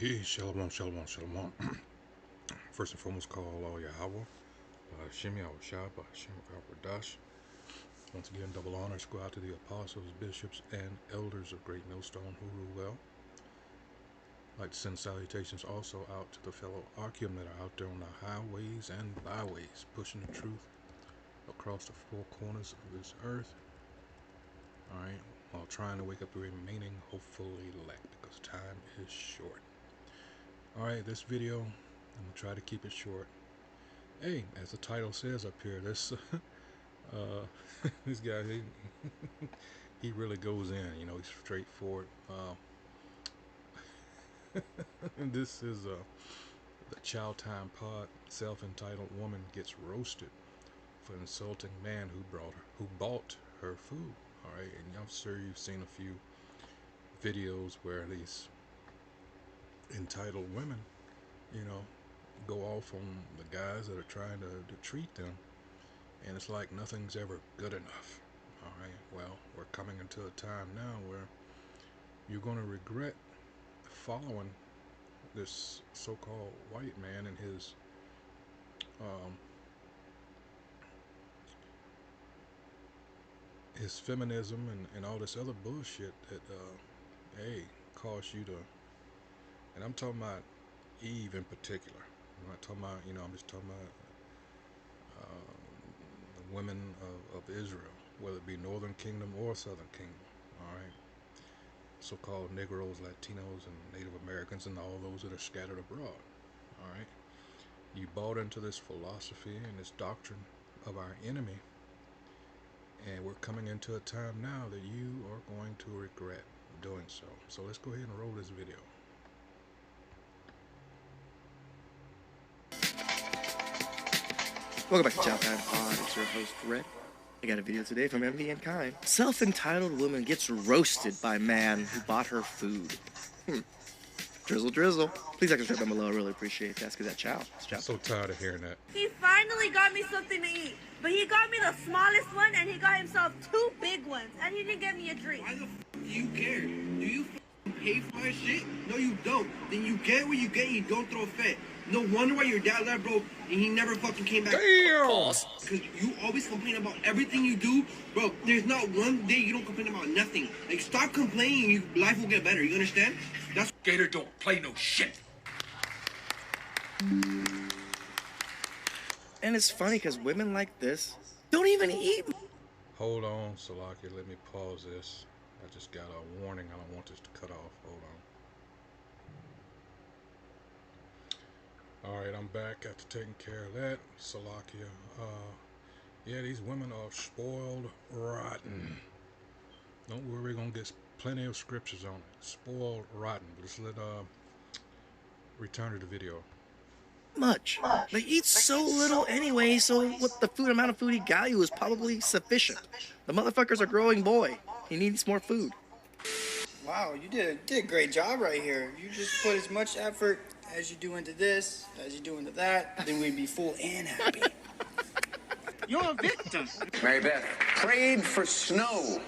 Hey, shalom, shalom, shalom. First and foremost, call Allah Yahweh. Shemi Awashab, Shem Dash. Once again, double honors go out to the apostles, bishops, and elders of Great Millstone who rule well. I'd like to send salutations also out to the fellow Akim that are out there on the highways and byways, pushing the truth across the four corners of this earth. Alright, while trying to wake up the remaining hopeful elect, because time is short. Alright, this video, I'm going to try to keep it short. Hey, as the title says up here, this this guy, he really goes in, you know, he's straightforward. This is the Chow Time Pod. Self-entitled woman gets roasted for insulting man who bought her food. Alright, and I'm sure you've seen a few videos where these entitled women, you know, go off on the guys that are trying to treat them, and it's like nothing's ever good enough. Alright, well, we're coming into a time now where you're going to regret following this so-called white man and his feminism and all this other bullshit that hey, caused you to, and I'm talking about Eve in particular. I'm not talking about, you know, I'm just talking about the women of Israel, whether it be Northern Kingdom or Southern Kingdom. Alright, so-called Negroes, Latinos, and Native Americans, and all those that are scattered abroad. Alright, you bought into this philosophy and this doctrine of our enemy, and we're coming into a time now that you are going to regret doing so. So let's go ahead and roll this video. Welcome back to Chow Time Pod. It's your host, Red. I got a video today from Envy and Kind. Self-entitled woman gets roasted by man who bought her food. Drizzle, drizzle. Please like and subscribe down below. I really appreciate that. Let's get that chow. I'm so tired of hearing that. He finally got me something to eat, but he got me the smallest one, and he got himself 2 big ones, and he didn't get me a drink. Why the f do you care? Do you pay for my shit? No, you don't. Then you get what you get, you don't throw a fit. No wonder why your dad left, bro, and he never fucking came back. Damn! Because you always complain about everything you do. Bro, there's not one day you don't complain about nothing. Like, stop complaining, life will get better. You understand? That's Gator don't play no shit. And it's funny because women like this don't even eat. Hold on, Salakia, let me pause this. I just got a warning. I don't want this to cut off. Hold on. Alright, I'm back after taking care of that. Salakia. Yeah, these women are spoiled rotten. Don't worry, we're going to get plenty of scriptures on it. Spoiled rotten. Let's return to the video. Much. They eat so little anyway, so what the amount of food he got you is probably sufficient. The motherfucker's a growing boy. He needs more food. Wow, you did a great job right here. You just put as much effort as you do into this, as you do into that, then we'd be full and happy. You're a victim. Mary Beth prayed for snow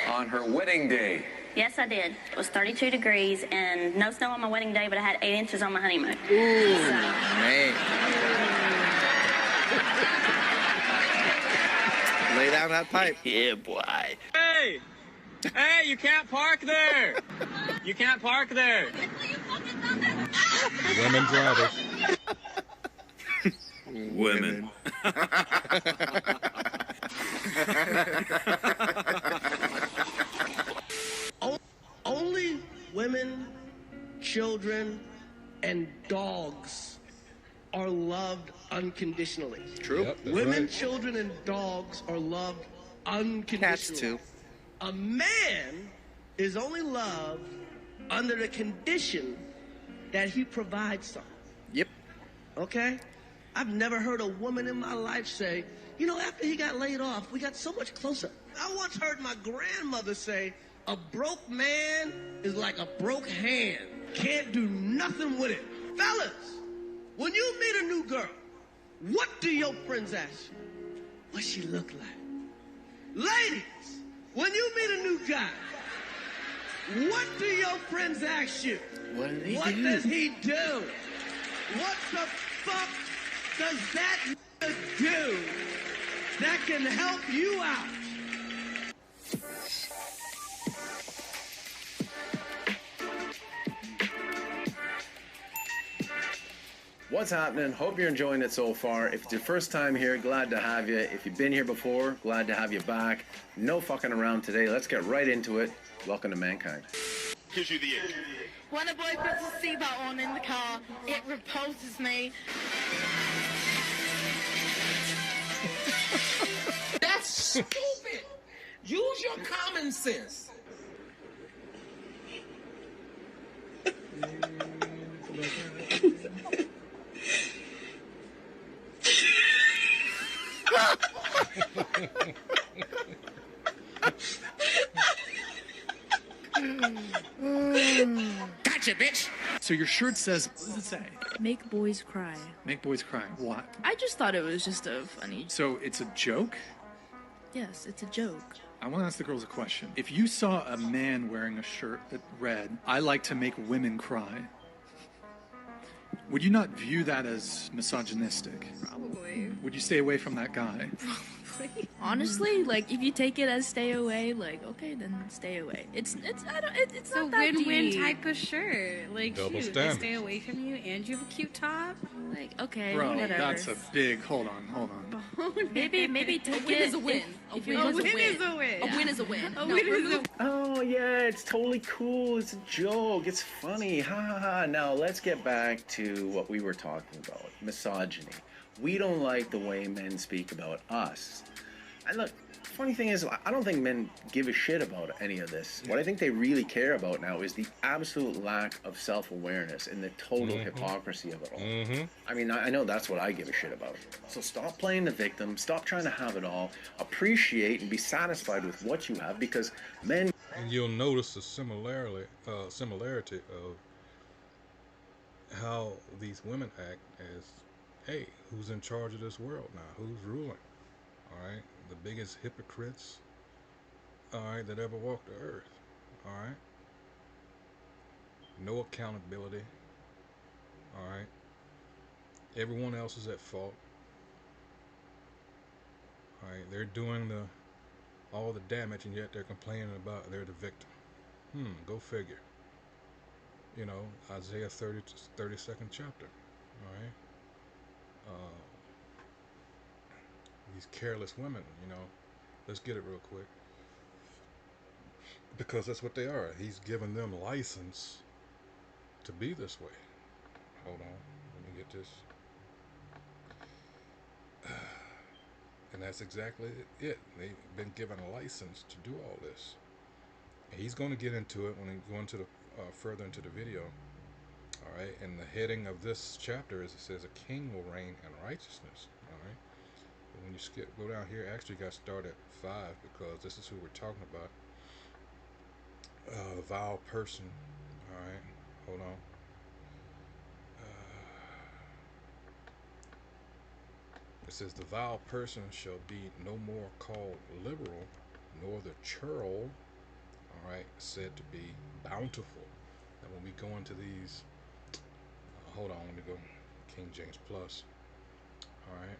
on her wedding day. Yes, I did. It was 32 degrees and no snow on my wedding day, but I had 8 inches on my honeymoon. Ooh, man. Lay down that pipe. Yeah, boy. Hey! Hey, you can't park there! You can't park there! Women drivers. Women. Only women, children, and dogs are loved unconditionally. True. Yep, that's Women, right. children, and dogs are loved unconditionally. Cats too. A man is only loved under the condition that he provides something. Yep. Okay? I've never heard a woman in my life say, you know, after he got laid off, we got so much closer. I once heard my grandmother say, a broke man is like a broke hand. Can't do nothing with it. Fellas, when you meet a new girl, what do your friends ask you? What she look like? Ladies, when you meet a new guy, what do your friends ask you? What did he What do? does he do? What the fuck does that nigga do that can help you out? What's happening? Hope you're enjoying it so far. If it's your first time here, glad to have you. If you've been here before, glad to have you back. No fucking around today. Let's get right into it. Welcome to Mankind. Gives you the itch. When a boy puts a seatbelt on in the car, it repulses me. That's stupid. Use your common sense. Gotcha, bitch! So your shirt says, what does it say? Make boys cry. Make boys cry. What? I just thought it was just a funny. So it's a joke? Yes, it's a joke. I want to ask the girls a question. If you saw a man wearing a shirt that read, I like to make women cry, would you not view that as misogynistic? Probably. Would you stay away from that guy? Honestly, like if you take it as stay away, like okay, then stay away. It's It's a not that win-win deep. type of shirt. Like, Double shoot, they standards. stay away from you, and you have a cute top. Like okay, Bro, whatever. that's a big, hold on. maybe take A win it is a win. If A it win was a win. is a win. A win is a win. A win is a Oh yeah, it's totally cool. It's a joke. It's funny. Ha ha ha. Now let's get back to what we were talking about. Misogyny. We don't like the way men speak about us. And look, funny thing is, I don't think men give a shit about any of this. What I think they really care about now is the absolute lack of self-awareness and the total hypocrisy of it all. I mean, I know that's what I give a shit about. So stop playing the victim, stop trying to have it all, appreciate and be satisfied with what you have, because men... And you'll notice the similarity of how these women act as, hey, who's in charge of this world now? Who's ruling? All right? The biggest hypocrites, all right, that ever walked the earth. All right? No accountability. All right? Everyone else is at fault. All right? They're doing all the damage, and yet they're complaining about they're the victim. Go figure. You know, Isaiah 32nd chapter. All right? These careless women, you know. Let's get it real quick. Because that's what they are. He's given them license to be this way. Hold on. Let me get this. And that's exactly it. They've been given a license to do all this. And he's going to get into it when we go into the further into the video. All right. And the heading of this chapter is, it says, a king will reign in righteousness. All right. But when you go down here, actually got start at 5, because this is who we're talking about. The vile person. All right. Hold on. It says, the vile person shall be no more called liberal, nor the churl, all right, said to be bountiful. And when we go into these, hold on, let me go King James Plus. All right.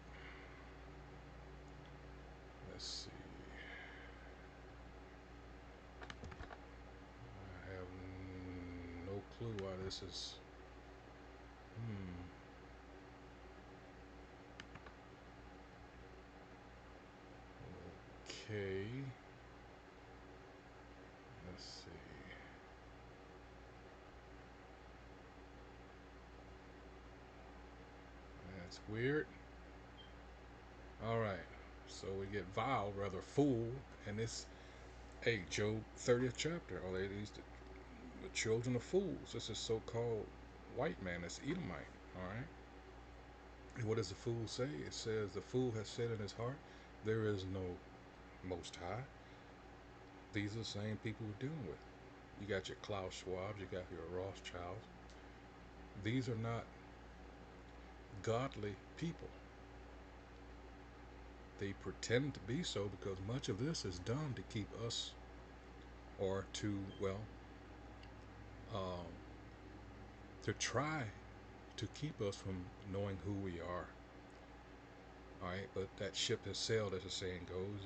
Let's see. I have no clue why this is. Okay. Let's see. That's weird. Alright. So we get vile, rather fool, and it's Job 30th chapter. Or these the children of fools. This is so-called white man, it's Edomite. Alright. And what does the fool say? It says, the fool has said in his heart, there is no Most High. These are the same people we're dealing with. You got your Klaus Schwabs, you got your Rothschilds. These are not godly people. They pretend to be so because much of this is done to keep us, or to, well, to try to keep us from knowing who we are. All right, but that ship has sailed, as the saying goes,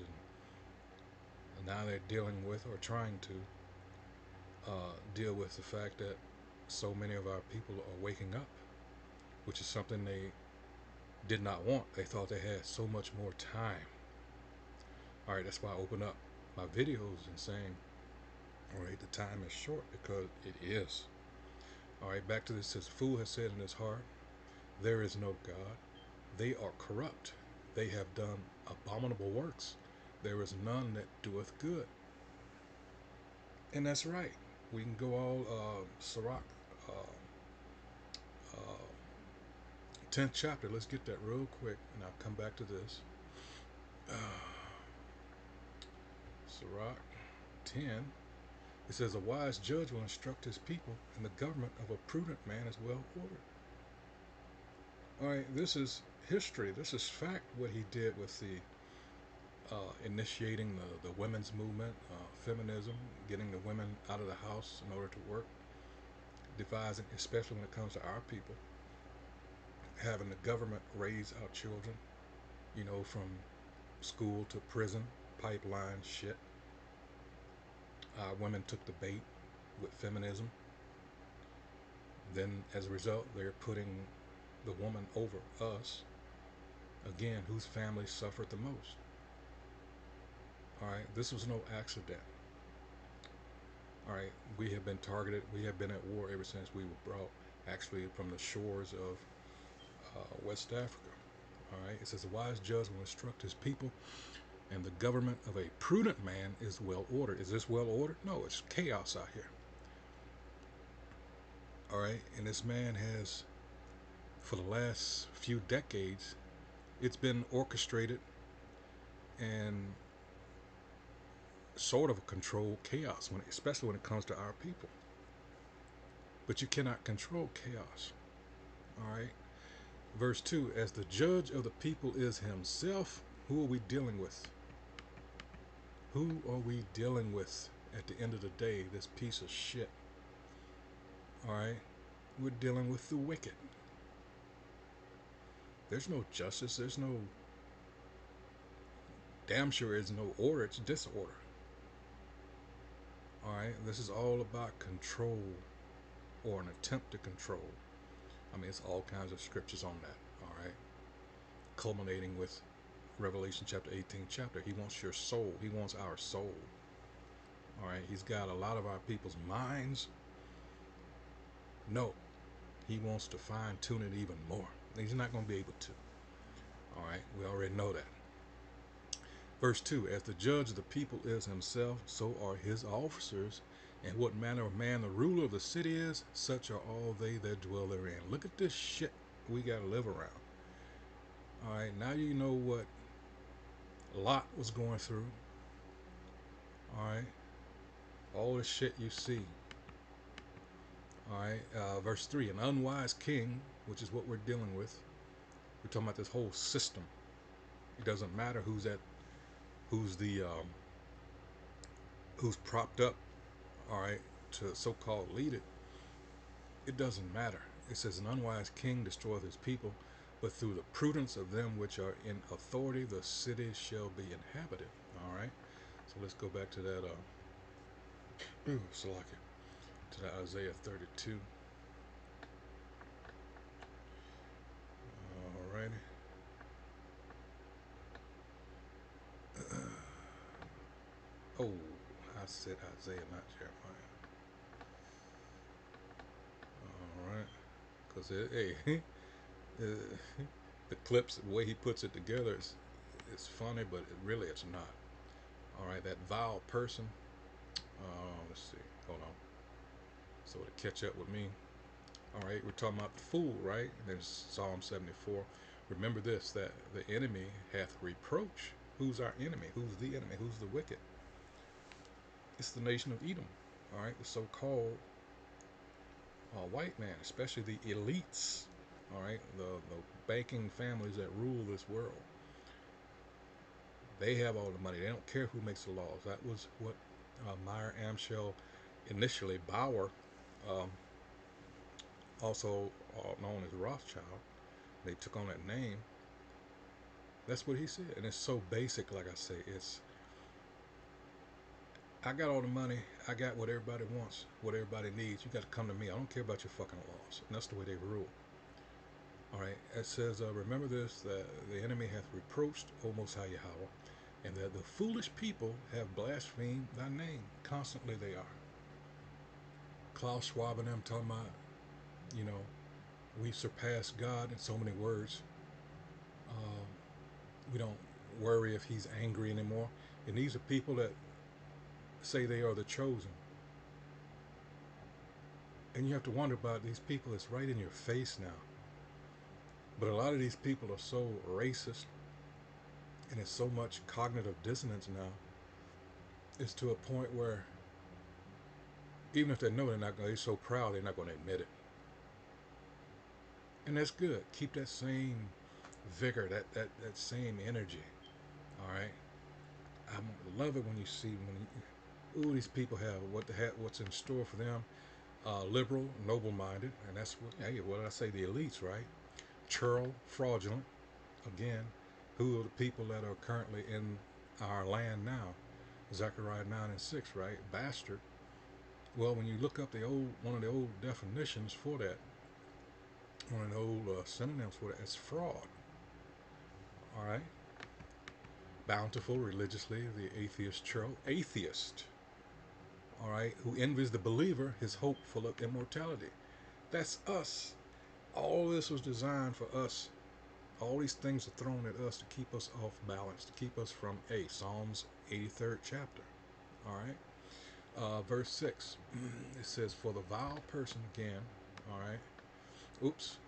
and now they're dealing with, or trying to deal with, the fact that so many of our people are waking up, which is something they did not want. They thought they had so much more time. All right, that's why I open up my videos and saying, all right, the time is short, because it is. All right, back to this. Says, fool has said in his heart, there is no God. They are corrupt. They have done abominable works. There is none that doeth good. And that's right. We can go all Sirach, 10th chapter. Let's get that real quick, and I'll come back to this. Sirach 10. It says, a wise judge will instruct his people, and the government of a prudent man is well ordered. All right, this is history. This is fact, what he did with the initiating the women's movement, feminism, getting the women out of the house in order to work, devising, especially when it comes to our people, having the government raise our children, you know, from school to prison, pipeline shit. Women took the bait with feminism. Then, as a result, they're putting the woman over us, again, whose family suffered the most. All right, this was no accident. All right, we have been targeted. We have been at war ever since we were brought, actually, from the shores of West Africa. All right, it says, a wise judge will instruct his people, and the government of a prudent man is well ordered. Is this well ordered? No, it's chaos out here. All right, and this man has, for the last few decades, it's been orchestrated and sort of controlled chaos, especially when it comes to our people. But you cannot control chaos. All right. Verse 2, as the judge of the people is himself, who are we dealing with? Who are we dealing with at the end of the day, this piece of shit? All right. We're dealing with the wicked. There's no justice. There's no, damn sure is no order. It's disorder. All right. This is all about control, or an attempt to control. I mean, it's all kinds of scriptures on that. All right. Culminating with Revelation chapter 18 chapter. He wants your soul. He wants our soul. All right. He's got a lot of our people's minds. No. He wants to fine tune it even more. He's not going to be able to. All right. We already know that. Verse 2, as the judge of the people is himself, so are his officers. And what manner of man the ruler of the city is, such are all they that dwell therein. Look at this shit we got to live around. All right, now you know what Lot was going through. All right, all the shit you see. All right, verse 3, an unwise king, which is what we're dealing with. We're talking about this whole system. It doesn't matter who's propped up, all right, to so-called lead it. It doesn't matter. It says, an unwise king destroyeth his people, but through the prudence of them which are in authority, the city shall be inhabited. All right. So let's go back to that. Salaki, to that Isaiah 32. All righty. Oh, I said Isaiah, not Jeremiah. All right, because hey, the clips, the way he puts it together, it's funny, but it's not. All right, that vile person. Let's see. Hold on. So to catch up with me. All right, we're talking about the fool, right? And there's Psalm 74. Remember this, that the enemy hath reproach. Who's our enemy? Who's the enemy? Who's the wicked? It's the nation of Edom. All right, the so-called white man, especially the elites. All right, the banking families that rule this world. They have all the money. They don't care who makes the laws. That was what Meyer Amschel, initially Bauer, also known as Rothschild, they took on that name. That's what he said, and it's so basic. Like I say, I got all the money. I got what everybody wants, what everybody needs. You got to come to me. I don't care about your fucking laws. And that's the way they rule. All right. It says, remember this, that the enemy hath reproached, O Most High Yahweh, and that the foolish people have blasphemed thy name. Constantly they are. Klaus Schwab and them talking about, you know, we surpassed God in so many words. We don't worry if he's angry anymore. And these are people that say they are the chosen. And you have to wonder about these people. It's right in your face now. But a lot of these people are so racist, and it's so much cognitive dissonance now. It's to a point where even if they know they're so proud, they're not going to admit it. And that's good. Keep that same vigor, that same energy. All right. I love it when you see these people have what's in store for them. Liberal, noble-minded, and that's what did I say? The elites, right? Churl, fraudulent. Again, who are the people that are currently in our land now? Zechariah 9:6, right? Bastard. Well, when you look up one of the old definitions for that, one of the old synonyms for that, it's fraud. All right. Bountiful, religiously, the atheist churl. Atheist. All right. Who envies the believer his hope full of immortality. That's us. All this was designed for us. All these things are thrown at us to keep us off balance, to keep us from Psalms 83rd chapter. All right. Verse 6. It says, for the vile person, again. All right. Oops.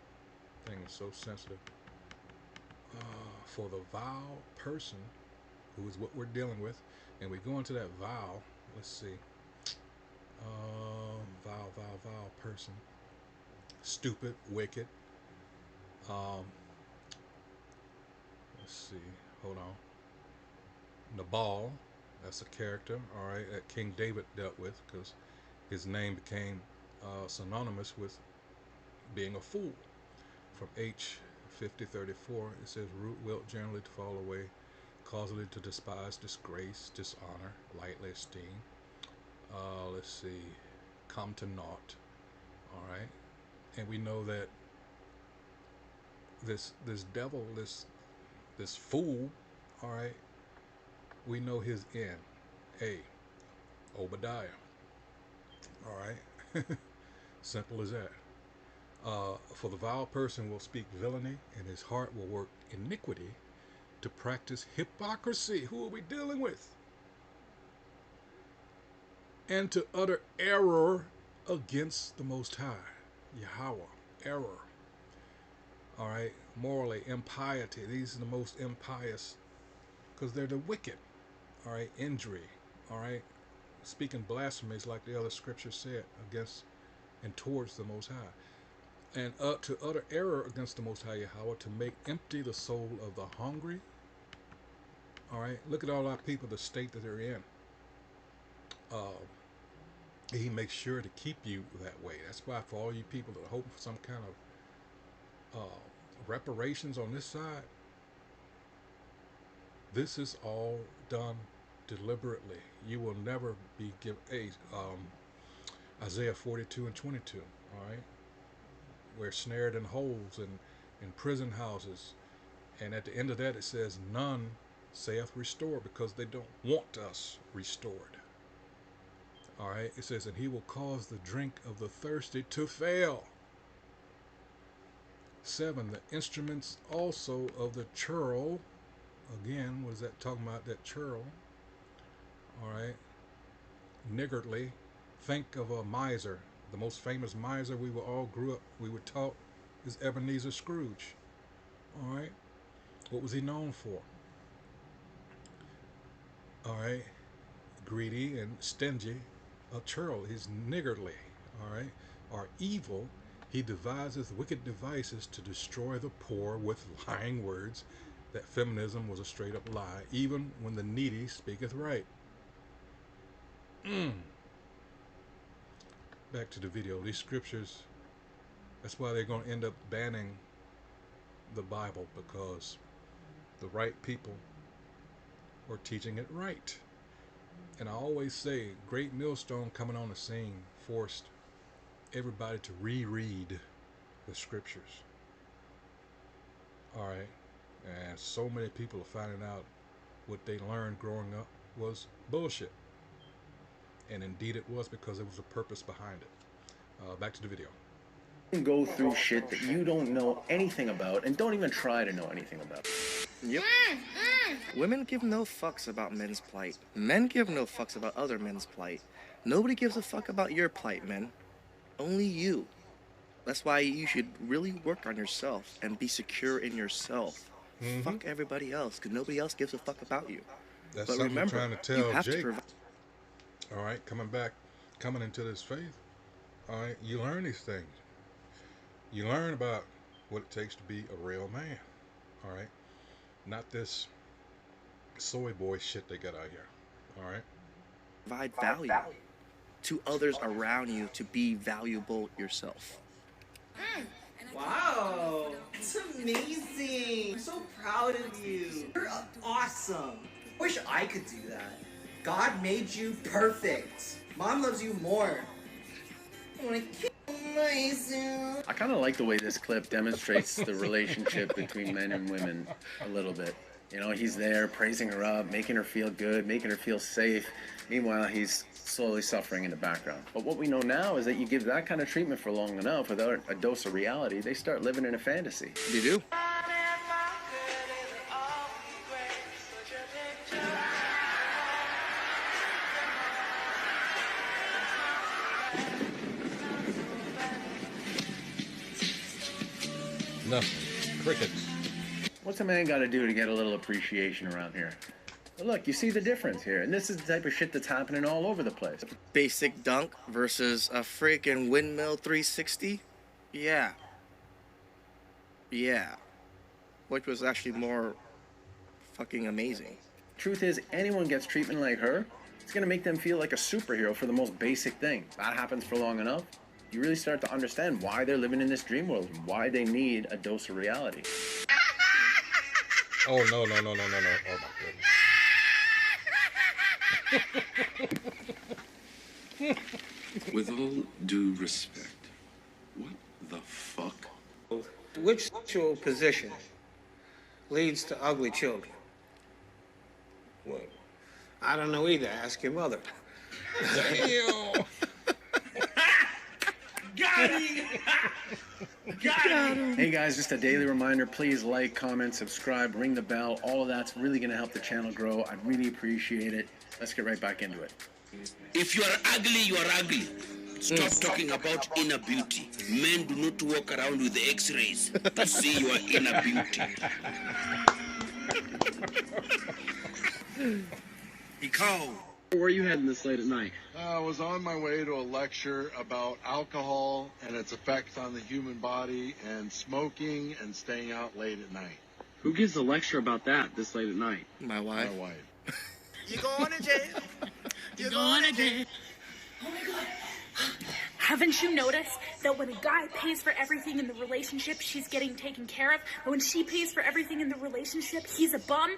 Thing is so sensitive. For the vile person, who is what we're dealing with, and we go into that vile. Let's see. Vile person. Stupid, wicked. Let's see. Hold on. Nabal. That's a character. All right, that King David dealt with, because his name became synonymous with being a fool. From H5034, it says root wilt generally to fall away, causally to despise, disgrace, dishonor, lightly esteem. Let's see, come to naught. All right, and we know that this devil, this fool, all right, we know his end. Obadiah. All right, simple as that. For the vile person will speak villainy, and his heart will work iniquity to practice hypocrisy. Who are we dealing with? And to utter error against the Most High, Yahweh. Error. All right, morally, impiety. These are the most impious, because they're the wicked. All right, injury. All right, speaking blasphemies, like the other scripture said, against and towards the Most High. And to utter error against the Most High Yahweh, to make empty the soul of the hungry. All right, look at all our people, the state that they're in. He makes sure to keep you that way. That's why for all you people that are hoping for some kind of reparations on this side, this is all done deliberately. You will never be given Isaiah 42:22. All right, we're snared in holes and in prison houses, and at the end of that it says, none saith restore, because they don't want us restored. All right, it says, and he will cause the drink of the thirsty to fail. 7, the instruments also of the churl. Again, what is that talking about, that churl? All right, niggardly. Think of a miser. The most famous miser we were taught is Ebenezer Scrooge. All right, what was he known for? All right, greedy and stingy. A churl is niggardly. All right, or evil. He devises wicked devices to destroy the poor with lying words. That feminism was a straight up lie, even when the needy speaketh right. Back to the video. These scriptures, That's why they're going to end up banning the Bible, because the right people are teaching it right. And I always say, Great Millstone coming on the scene forced everybody to reread the scriptures. All right, and so many people are finding out what they learned growing up was bullshit. And indeed it was, because there was a purpose behind it. Back to the video. Go through shit that you don't know anything about and don't even try to know anything about. Yep. Women give no fucks about men's plight. Men give no fucks about other men's plight. Nobody gives a fuck about your plight, men. Only you. That's why you should really work on yourself and be secure in yourself. Fuck everybody else, because nobody else gives a fuck about you. That's but something remember, I'm trying to you tell have Jake. to provide. All right, coming into this faith. All right, you learn these things. You learn about what it takes to be a real man. All right, not this soy boy shit they got out here. All right, Provide value to others around you to be valuable yourself. Wow, it's amazing. I'm so proud of you. You're awesome. Wish I could do that. God made you perfect. Mom loves you more. I want to kiss myself. I kind of like the way this clip demonstrates the relationship between men and women a little bit. You know, he's there praising her up, making her feel good, making her feel safe. Meanwhile, he's slowly suffering in the background. But what we know now is that you give that kind of treatment for long enough without a dose of reality, they start living in a fantasy. You do? nothing. Crickets. What's a man got to do to get a little appreciation around here? Well, look, you see the difference here, and this is the type of shit that's happening all over the place. Basic dunk versus a freaking windmill 360? Yeah. Yeah. Which was actually more fucking amazing. Truth is, anyone gets treatment like her, it's gonna make them feel like a superhero for the most basic thing. That happens for long enough, you really start to understand why they're living in this dream world, and why they need a dose of reality. Oh, no. Oh, my goodness. With all due respect, what the fuck? Which sexual position leads to ugly children? Well, I don't know either. Ask your mother. Damn. Got him! Got him! Hey guys, just a daily reminder, please like, comment, subscribe, ring the bell. All of that's really gonna help the channel grow. I'd really appreciate it. Let's get right back into it. If you are ugly, you are ugly. Stop talking about inner beauty. Men do not walk around with X-rays to see your inner beauty. Where are you heading this late at night? I was on my way to a lecture about alcohol and its effects on the human body and smoking and staying out late at night. Who gives a lecture about that this late at night? My wife. My wife. You going to jail? You're going to jail. Oh my God. Haven't you noticed that when a guy pays for everything in the relationship, she's getting taken care of? And when she pays for everything in the relationship, he's a bum?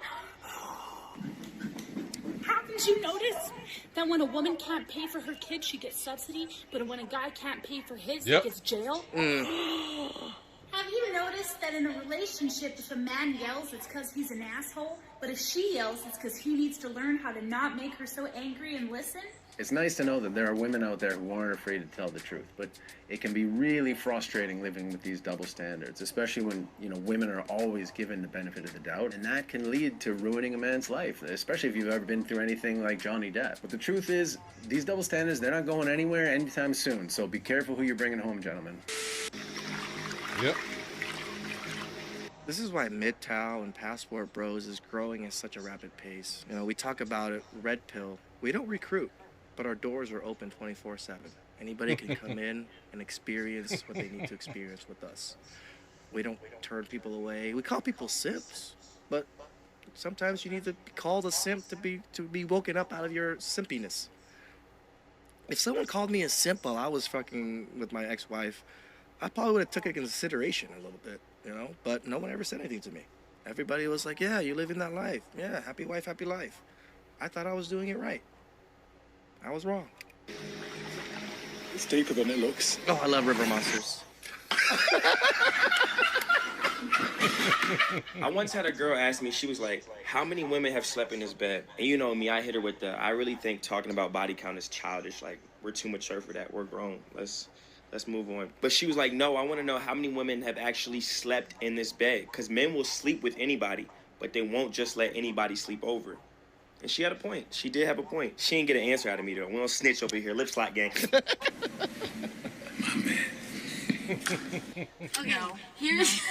Haven't you noticed that when a woman can't pay for her kid, she gets subsidy, but when a guy can't pay for his, he gets jail? Have you noticed that in a relationship, if a man yells, it's because he's an asshole, but if she yells, it's because he needs to learn how to not make her so angry and listen? It's nice to know that there are women out there who aren't afraid to tell the truth, but it can be really frustrating living with these double standards, especially when, women are always given the benefit of the doubt, and that can lead to ruining a man's life, especially if you've ever been through anything like Johnny Depp. But the truth is, these double standards, they're not going anywhere anytime soon, so be careful who you're bringing home, gentlemen. Yep. This is why MGTOW and Passport Bros is growing at such a rapid pace. We talk about it, Red Pill. We don't recruit, but our doors are open 24/7. Anybody can come in and experience what they need to experience with us. We don't turn people away. We call people simps, but sometimes you need to be called a simp to be woken up out of your simpiness. If someone called me a simp while I was fucking with my ex-wife, I probably would have took it into consideration a little bit, you know, but no one ever said anything to me. Everybody was like, yeah, you're living that life. Yeah, happy wife, happy life. I thought I was doing it right. I was wrong. It's deeper than it looks. Oh, I love river monsters. I once had a girl ask me, she was like, how many women have slept in this bed? And you know me, I hit her with I really think talking about body count is childish. Like, we're too mature for that. We're grown. Let's move on. But she was like, no, I want to know how many women have actually slept in this bed. Because men will sleep with anybody, but they won't just let anybody sleep over. And she had a point. She did have a point. She didn't get an answer out of me, though. We don't snitch over here. Lip slot gang. Okay, here's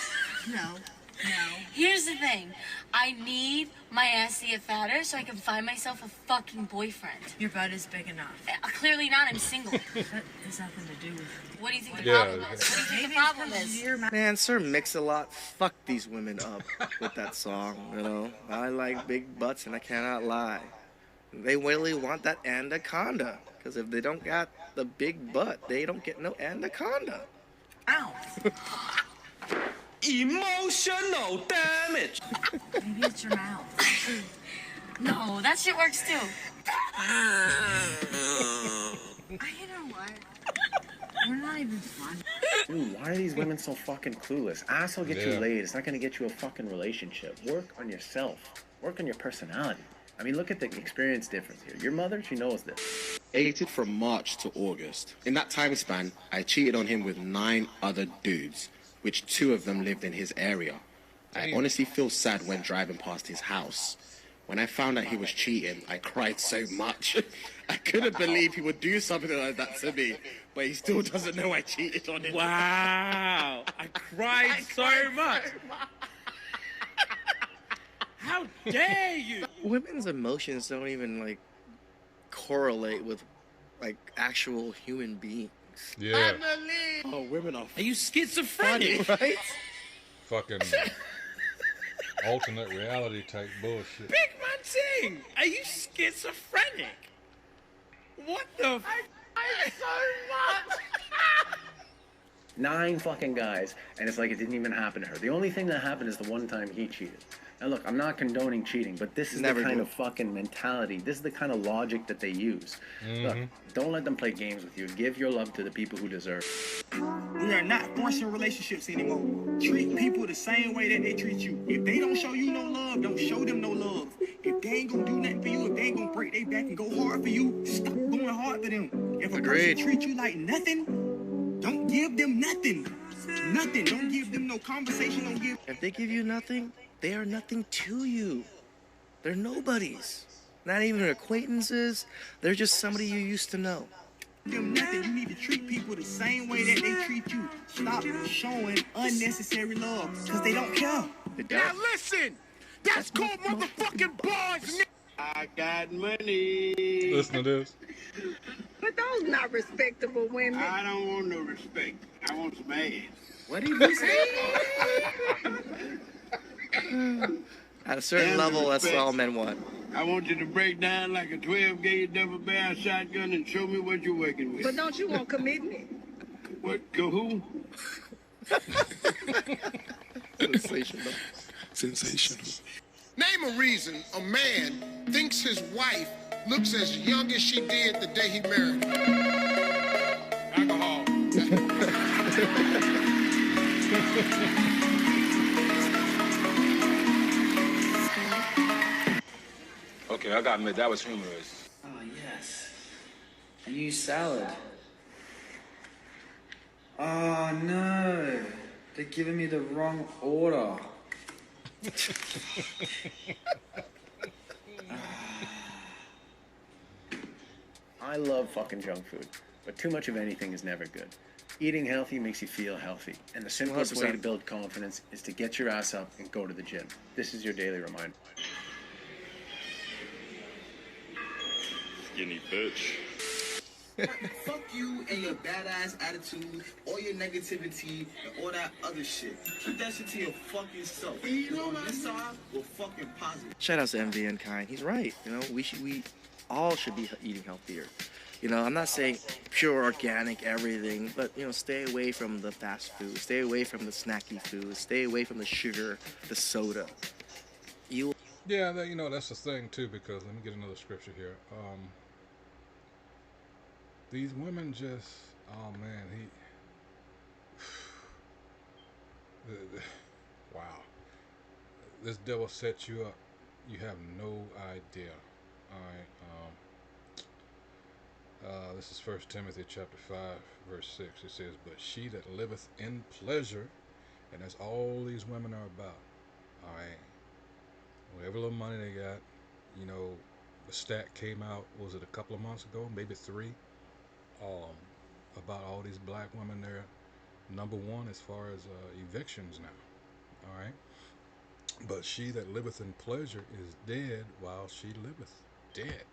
here's the thing. I need my ass to get fatter so I can find myself a fucking boyfriend. Your butt is big enough. Clearly not. I'm single. That has nothing to do with it. What do you think the problem is? What do you think the problem is? Man, Sir Mix-a-Lot fucked these women up with that song, you know. I like big butts and I cannot lie. They really want that anaconda. Because if they don't got the big butt, they don't get no anaconda. Ow. Emotional damage. Maybe it's your mouth. No, that shit works too. You know what? We're not even fun. Dude, why are these women so fucking clueless? Ass will get you Yeah. laid. It's not gonna get you a fucking relationship. Work on yourself. Work on your personality. I mean, look at the experience difference here. Your mother, she knows this. Dated from March to August. In that time span, I cheated on him with 9 other dudes, which 2 of them lived in his area. I honestly feel sad when driving past his house. When I found out he was cheating, I cried so much. I couldn't believe he would do something like that to me, but he still doesn't know I cheated on him. Wow. I cried so much. How dare you? Women's emotions don't even, like, correlate with, like, actual human beings. Yeah. Oh, women are... Are you schizophrenic? Funny, right? Fucking alternate reality type bullshit. Big man thing. Are you schizophrenic? What the? I so much. 9 fucking guys, and it's like it didn't even happen to her. The only thing that happened is the one time he cheated. Now look, I'm not condoning cheating, but this is Never the kind do. of fucking mentality. This is the kind of logic that they use. Look, don't let them play games with you. Give your love to the people who deserve it. We are not forcing relationships anymore. Treat people the same way that they treat you. If they don't show you no love, don't show them no love. If they ain't gonna do nothing for you, if they ain't gonna break their back and go hard for you, stop going hard for them. If a Agreed. person treat you like nothing, don't give them nothing. Nothing. Don't give them no conversation. Don't give If they give you nothing, they are nothing to you. They're nobodies. Not even acquaintances. They're just somebody you used to know. them nothing. You need to treat people the same way that they treat you. Stop showing unnecessary love, because they don't care. Now listen, that's called motherfucking bars. I got money. Listen to this. But those not respectable women. I don't want no respect. I want some ass. What did you say? At a certain level, that's all men want. I want you to break down like a 12-gauge double-barrel shotgun and show me what you're working with. But don't you want commitment? What? Go who? Sensational. Sensational. Name a reason a man thinks his wife looks as young as she did the day he married her. Alcohol. Okay, I gotta admit, that was humorous. Oh, yes. I use salad. Oh, no. They're giving me the wrong order. I love fucking junk food, but too much of anything is never good. Eating healthy makes you feel healthy, and the simplest way to 100%. build confidence is to get your ass up and go to the gym. This is your daily reminder. Skinny bitch. Fuck you and your badass attitude, all your negativity, and all that other shit. Keep that shit to your fucking self. You know on this side, we're fucking positive. Shout out to MV and Kind. He's right. You know, we all should be eating healthier. You know, I'm not saying pure organic everything, but, you know, stay away from the fast food. Stay away from the snacky food. Stay away from the sugar, the soda. You. Yeah, that, you know, that's the thing too, because let me get another scripture here. These women just, oh man, wow. This devil sets you up. You have no idea. All right. This is 1 Timothy chapter 5, verse 6. It says, "But she that liveth in pleasure," and that's all these women are about. All right. Whatever little money they got, you know, the stat came out, was it a couple of months ago, maybe 3, about all these black women. They're number 1 as far as evictions now. All right. But she that liveth in pleasure is dead while she liveth. Dead.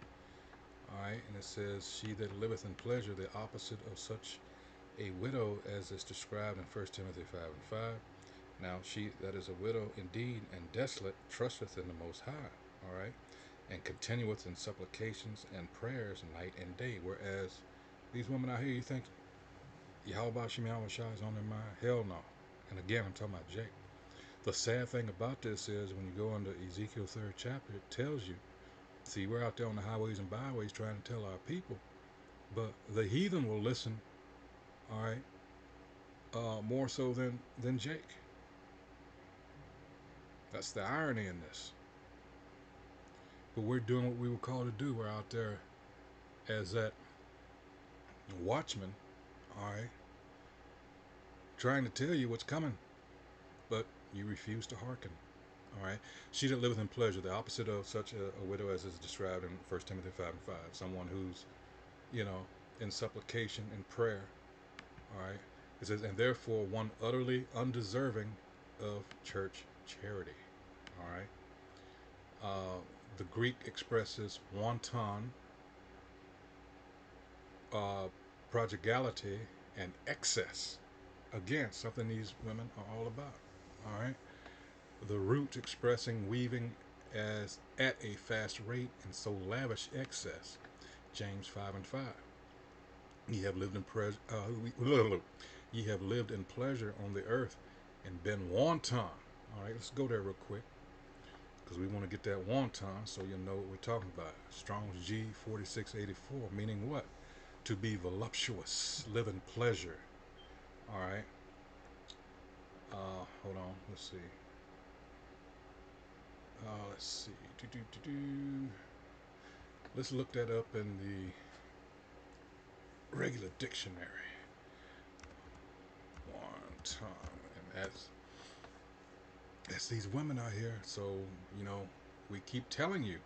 Alright, and it says, "She that liveth in pleasure," the opposite of such a widow as is described in 1 Timothy 5 and 5. Now she that is a widow indeed and desolate trusteth in the Most High. Alright, and continueth in supplications and prayers night and day. Whereas these women out here, you think Yahweh Shem Yahweh Shai is on their mind? Hell no. And again, I'm talking about Jake. The sad thing about this is when you go into Ezekiel 3rd chapter, it tells you, see, we're out there on the highways and byways trying to tell our people, but the heathen will listen, all right, more so than Jake. That's the irony in this. But we're doing what we were called to do. We're out there as that watchman, all right, trying to tell you what's coming, but you refuse to hearken. All right. She that liveth in pleasure, the opposite of such a widow as is described in 1 Timothy 5 and 5. Someone who's, you know, in supplication and prayer. All right. It says, "And therefore one utterly undeserving of church charity." All right. The Greek expresses wanton, prodigality, and excess. Again, something these women are all about. All right. The root expressing weaving as at a fast rate and so lavish excess. James 5 and 5. Ye have lived in pleasure on the earth and been wanton. All right, let's go there real quick because we want to get that wanton so you'll know what we're talking about. Strong's G 4684, meaning what? To be voluptuous, live in pleasure. All right. Hold on, let's see. Let's see. Let's look that up in the regular dictionary. One time, and that's these women out here. So you know, we keep telling you,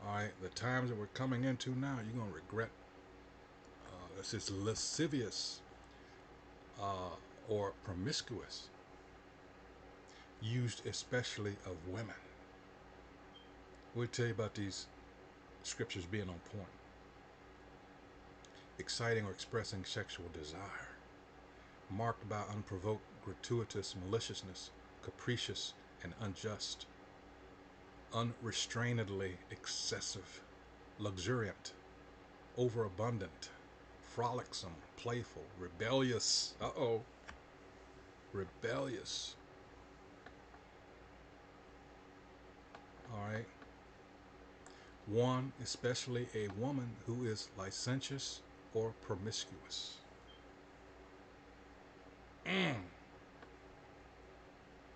all right, the times that we're coming into now, you're gonna regret. It's this lascivious or promiscuous, used especially of women. We'll tell you about these scriptures being on point. Exciting or expressing sexual desire. Marked by unprovoked, gratuitous maliciousness, capricious and unjust. Unrestrainedly excessive, luxuriant, overabundant, frolicsome, playful, rebellious. Rebellious. All right. One, especially a woman who is licentious or promiscuous.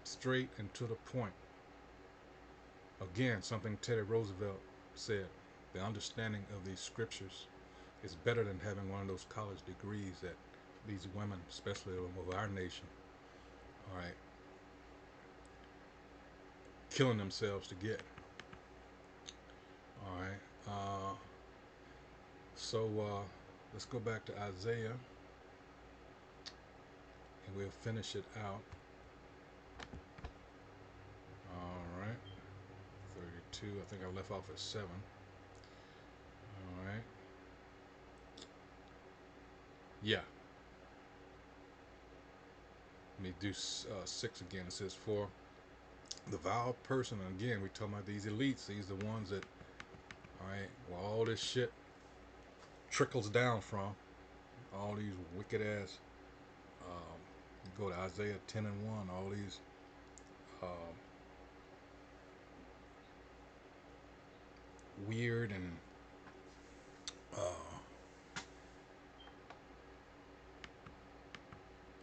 Straight and to the point. Again, something Teddy Roosevelt said, the understanding of these scriptures is better than having one of those college degrees that these women, especially of our nation, all right, killing themselves to get. All right. So let's go back to Isaiah, and we'll finish it out. All right. 32. I think I left off at 7. All right. Yeah. Let me do 6 again. It says, "For the vile person," and again, we're talking about these elites. These are the ones that, all right, well, all this shit trickles down from. All these wicked ass. You go to Isaiah 10 and 1. All these. Weird and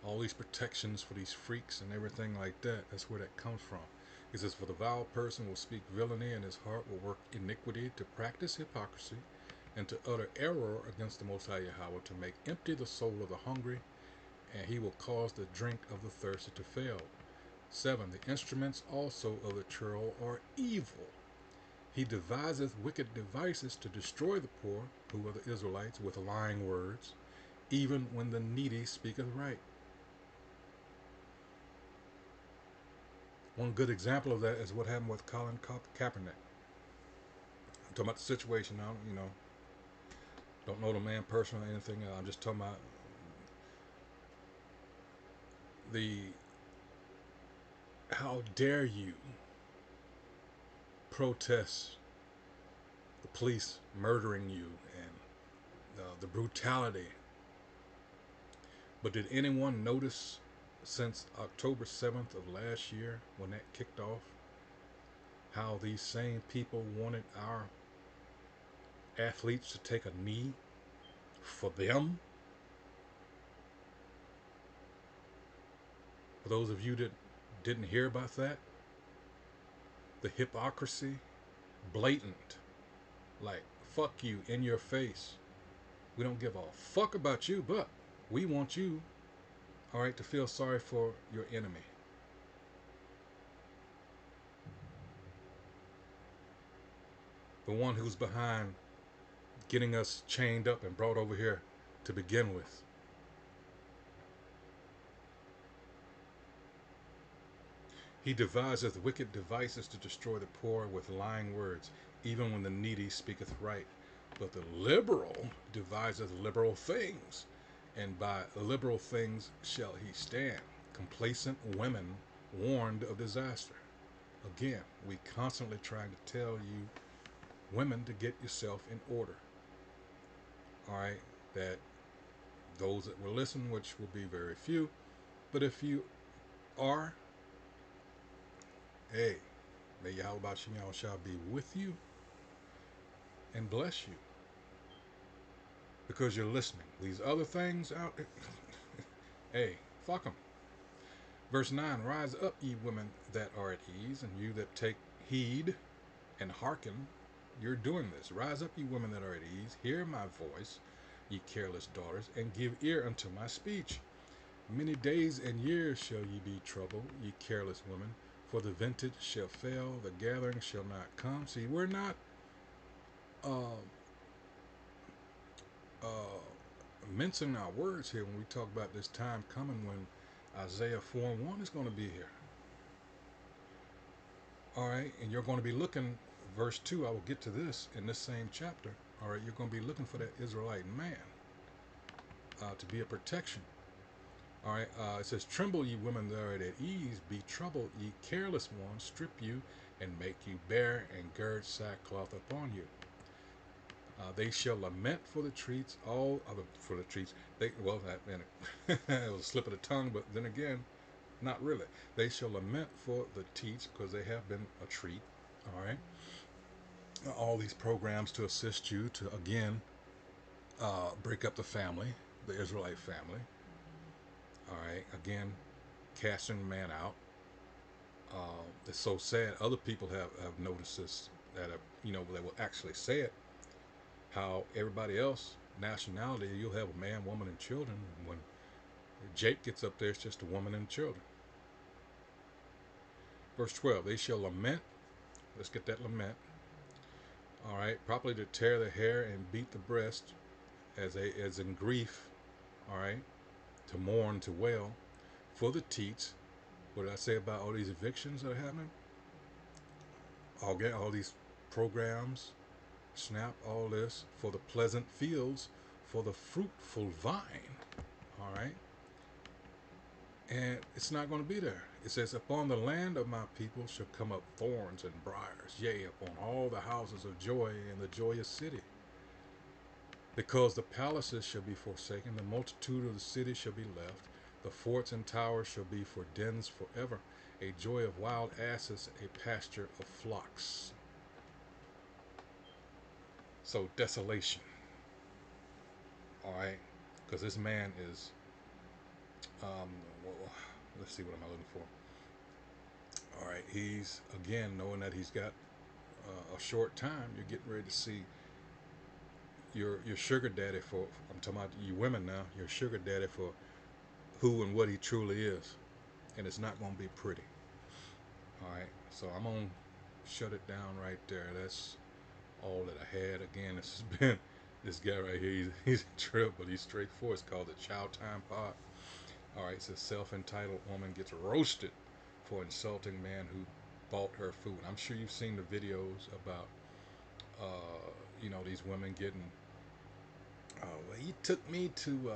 all these protections for these freaks and everything like that. That's where that comes from. He says, for the vile person will speak villainy, and his heart will work iniquity, to practice hypocrisy, and to utter error against the Most High Yahweh, to make empty the soul of the hungry, and he will cause the drink of the thirsty to fail. 7. The instruments also of the churl are evil. He deviseth wicked devices to destroy the poor, who are the Israelites, with lying words, even when the needy speaketh right. One good example of that is what happened with Colin Kaepernick. I'm talking about the situation now, don't know the man personally or anything. I'm just talking about how dare you protest the police murdering you and the brutality. But did anyone notice since October 7th of last year, when that kicked off, how these same people wanted our athletes to take a knee for them? For those of you that didn't hear about that, the hypocrisy, blatant, like, fuck you, in your face. We don't give a fuck about you, but we want you, all right, to feel sorry for your enemy. The one who's behind getting us chained up and brought over here to begin with. He deviseth wicked devices to destroy the poor with lying words, even when the needy speaketh right. But the liberal deviseth liberal things, and by liberal things shall he stand. Complacent women warned of disaster. Again, we constantly trying to tell you, women, to get yourself in order. All right, that those that will listen, which will be very few, but if you are, hey, may Yahweh Shem shall be with you and bless you, because you're listening. These other things out there, hey, fuck them. Verse 9, rise up, ye women that are at ease, and you that take heed and hearken. You're doing this. Rise up, ye women that are at ease, hear my voice, ye careless daughters, and give ear unto my speech. Many days and years shall ye be troubled, ye careless women, for the vintage shall fail, the gathering shall not come. See, we're not mincing our words here when we talk about this time coming when Isaiah 4:1 is going to be here. All right, and you're going to be looking, verse 2, I will get to this in this same chapter. All right, you're going to be looking for that Israelite man to be a protection. All right, it says, tremble, ye women that are at ease, be troubled, ye careless ones, strip you, and make you bare, and gird sackcloth upon you. They shall lament for the treats, for the treats. It was a slip of the tongue, but then again, not really. They shall lament for the teats, because they have been a treat. All right, all these programs to assist you to again break up the family, the Israelite family. All right, again, casting man out. It's so sad. Other people have noticed this, that they will actually say it. How everybody else, nationality, you'll have a man, woman, and children. When Jake gets up there, it's just a woman and children. Verse 12, they shall lament. Let's get that lament. All right, properly to tear the hair and beat the breast, as in grief. All right, to mourn, to wail, for the teats. What did I say about all these evictions that are happening? All these programs. Snap, all this, for the pleasant fields, for the fruitful vine. All right, and it's not going to be there. It says, upon the land of my people shall come up thorns and briars, yea, upon all the houses of joy in the joyous city. Because the palaces shall be forsaken, the multitude of the cities shall be left, the forts and towers shall be for dens forever, a joy of wild asses, a pasture of flocks. So desolation. All right, because this man is, well, let's see, what am I looking for? All right, he's, again, knowing that he's got a short time, you're getting ready to see your sugar daddy for, I'm talking about you women now, your sugar daddy for who and what he truly is. And it's not going to be pretty. All right, so I'm going to shut it down right there. That's all that I had. Again, this has been this guy right here. He's a trip, but he's straightforward. It's called the Chow Time Pod. All right, it says self-entitled woman gets roasted for insulting man who bought her food. I'm sure you've seen the videos about, you know, these women getting, well, he took me to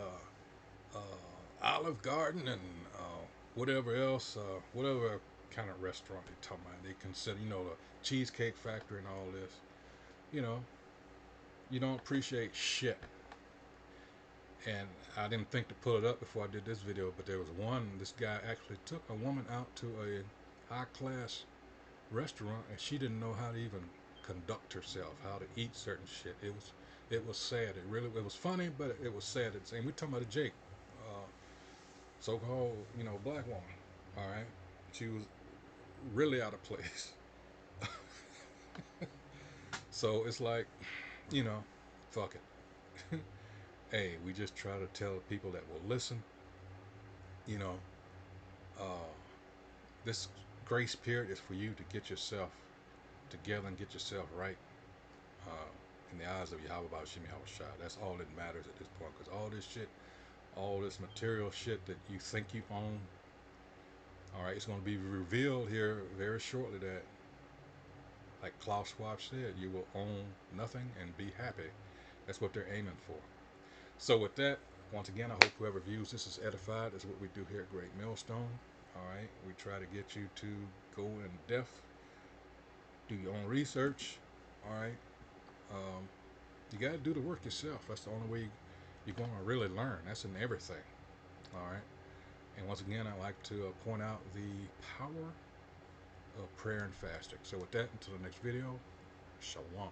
Olive Garden and whatever else, whatever kind of restaurant they're talking about. They consider, you know, the Cheesecake Factory and all this. You know, you don't appreciate shit. And I didn't think to pull it up before I did this video, but there was one, this guy actually took a woman out to a high-class restaurant, and she didn't know how to even conduct herself, how to eat certain shit. It was sad. It was funny, but it was sad at the same. We're talking about a Jake, so-called, you know, black woman. All right, she was really out of place. So it's like, you know, fuck it. Hey, we just try to tell people that will listen, you know, this grace period is for you to get yourself together and get yourself right in the eyes of Yahweh Ba'ashim Yahweh Shai. That's all that matters at this point, because all this shit, all this material shit that you think you own, all right, it's going to be revealed here very shortly that, like Klaus Schwab said, you will own nothing and be happy. That's what they're aiming for. So with that, once again, I hope whoever views this is edified. That's what we do here at Great Millstone. All right, we try to get you to go in depth, do your own research. All right, you got to do the work yourself. That's the only way you're going to really learn. That's in everything. All right, and once again, I like to point out the power of prayer and fasting. So with that, until the next video, shalom.